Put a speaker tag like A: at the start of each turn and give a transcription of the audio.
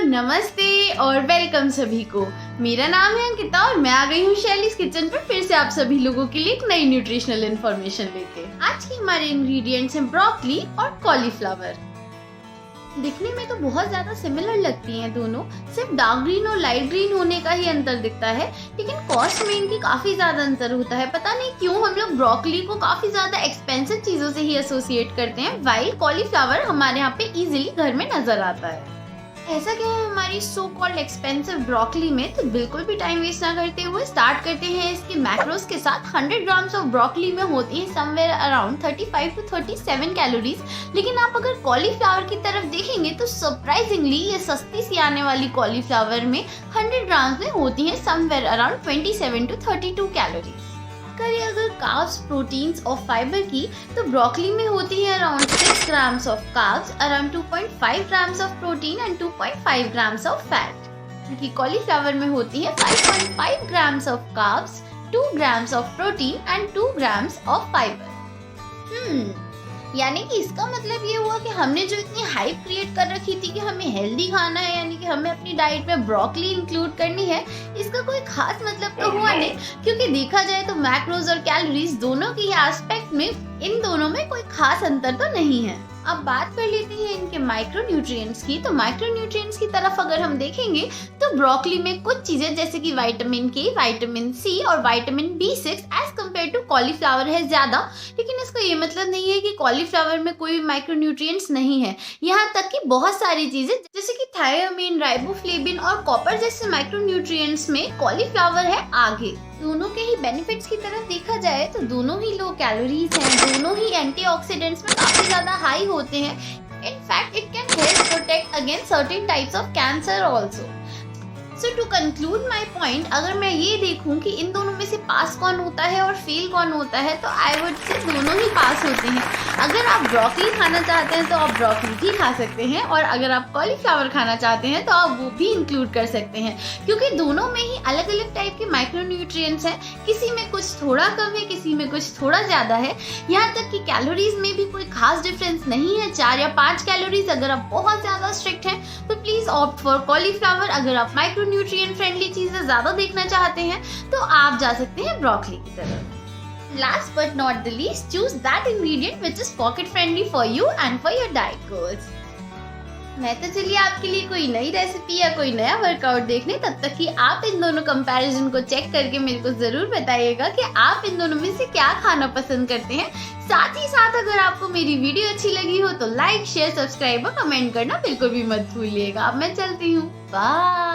A: नमस्ते और वेलकम सभी को। मेरा नाम है अंकिता और मैं आ गई हूँ शैलीज किचन पर फिर से आप सभी लोगों के लिए एक नई न्यूट्रिशनल इन्फॉर्मेशन लेके। आज की हमारे इंग्रेडिएंट्स हैं ब्रोकली और कॉलीफ्लावर। दिखने में तो बहुत ज्यादा सिमिलर लगती हैं दोनों, सिर्फ डार्क ग्रीन और लाइट ग्रीन होने का ही अंतर दिखता है, लेकिन कॉस्ट में इनकी काफी ज्यादा अंतर होता है। पता नहीं क्यों हम लोग ब्रोकली को काफी ज्यादा एक्सपेंसिव चीजों से ही एसोसिएट करते हैं, वाइल कॉलीफ्लावर हमारे यहाँ पे इजीली घर में नजर आता है। ऐसा क्या है हमारी सो कॉल्ड एक्सपेंसिव ब्रोकली में, तो बिल्कुल भी टाइम वेस्ट ना करते हुए स्टार्ट करते हैं इसके मैक्रोस के साथ। 100 ग्राम्स ऑफ ब्रोकली में होती है समवेयर अराउंड 35 to 37 कैलोरीज, लेकिन आप अगर कॉलीफ्लावर की तरफ देखेंगे तो सरप्राइजिंगली ये सस्ती सी आने वाली कॉलीफ्लावर में 100 ग्राम्स में होती है समवेयर अराउंड 27 to 32 कैलोरीज। करें अगर कार्ब्स, प्रोटीन्स और फाइबर की, तो ब्रोकली में होती है around 6 grams of carbs, around 2.5 grams of protein and 2.5 grams of fat. जबकि कॉलीफ्लावर में होती है 5.5 grams of carbs, 2 grams of protein and 2 grams of fibre. यानी कि इसका मतलब ये हुआ कि हमने जो इतनी हाइप क्रिएट कर रखी थी कि हमें हेल्दी खाना है, यानी कि हमें अपनी डाइट में ब्रोकली इंक्लूड करनी है, इसका कोई खास मतलब तो हुआ नहीं, क्योंकि देखा जाए तो मैक्रोज और कैलोरीज दोनों के एस्पेक्ट में इन दोनों में कोई खास अंतर तो नहीं है। अब बात कर लेते हैं इनके माइक्रोन्यूट्रिएंट्स की। तो माइक्रोन्यूट्रिएंट्स की तरफ अगर हम देखेंगे तो ब्रोकली में कुछ चीजें जैसे कि विटामिन के, विटामिन सी और vitamin B6 as compare to cauliflower है ज्यादा, लेकिन इसका ये मतलब नहीं है कि कॉलीफ्लावर में कोई भी माइक्रोन्यूट्रिएंट्स नहीं है। यहाँ तक कि बहुत सारी चीजें जैसे कि थायोमीन, राइबोफ्लेविन और कॉपर जैसे माइक्रोन्यूट्रिएंट्स में कॉलीफ्लावर है आगे। दोनों के ही बेनिफिट्स की तरफ देखा जाए तो दोनों ही लो कैलोरीज हैं, दोनों ही एंटीऑक्सीडेंट्स में काफी ज्यादा हाई होते हैं। In fact, it can help protect against certain types of cancer also. So to conclude my point, अगर मैं ये देखूं कि इन दोनों में से पास कौन होता है और फेल कौन होता है, तो आई वुड से दोनों ही पास होते हैं। अगर आप ब्रोकली खाना चाहते हैं तो आप ब्रोकली भी खा सकते हैं, और अगर आप कॉलीफ्लावर खाना चाहते हैं तो आप वो भी इंक्लूड कर सकते हैं, क्योंकि दोनों में ही अलग अलग टाइप के माइक्रोन्यूट्रिएंट्स हैं। किसी में कुछ थोड़ा कम है, किसी में कुछ थोड़ा ज्यादा है। यहाँ तक कि कैलोरीज में भी कोई खास डिफरेंस नहीं है, 4 या 5 कैलोरीज। अगर आप बहुत ज्यादा स्ट्रिक्ट हैं तो प्लीज ऑप्ट फॉर कॉलीफ्लावर। अगर आप न्यूट्रिएंट फ्रेंडली चीजें ज्यादा देखना चाहते हैं तो आप जा सकते हैं ब्रोकली की तरफ। Last but not the least, choose that ingredient which is pocket friendly for you and for your diet goals. मैं तो चलिए आपके लिए कोई नई रेसिपी या कोई नया वर्कआउट देखने, तब तक कि आप इन दोनों कंपैरिजन को चेक करके मेरे को जरूर बताइएगा कि आप इन दोनों में से क्या खाना पसंद करते हैं। साथ ही साथ अगर आपको मेरी वीडियो अच्छी लगी हो तो लाइक, शेयर, सब्सक्राइब और कमेंट करना बिल्कुल भी मत भूलिएगा। अब मैं चलती हूँ, बाय।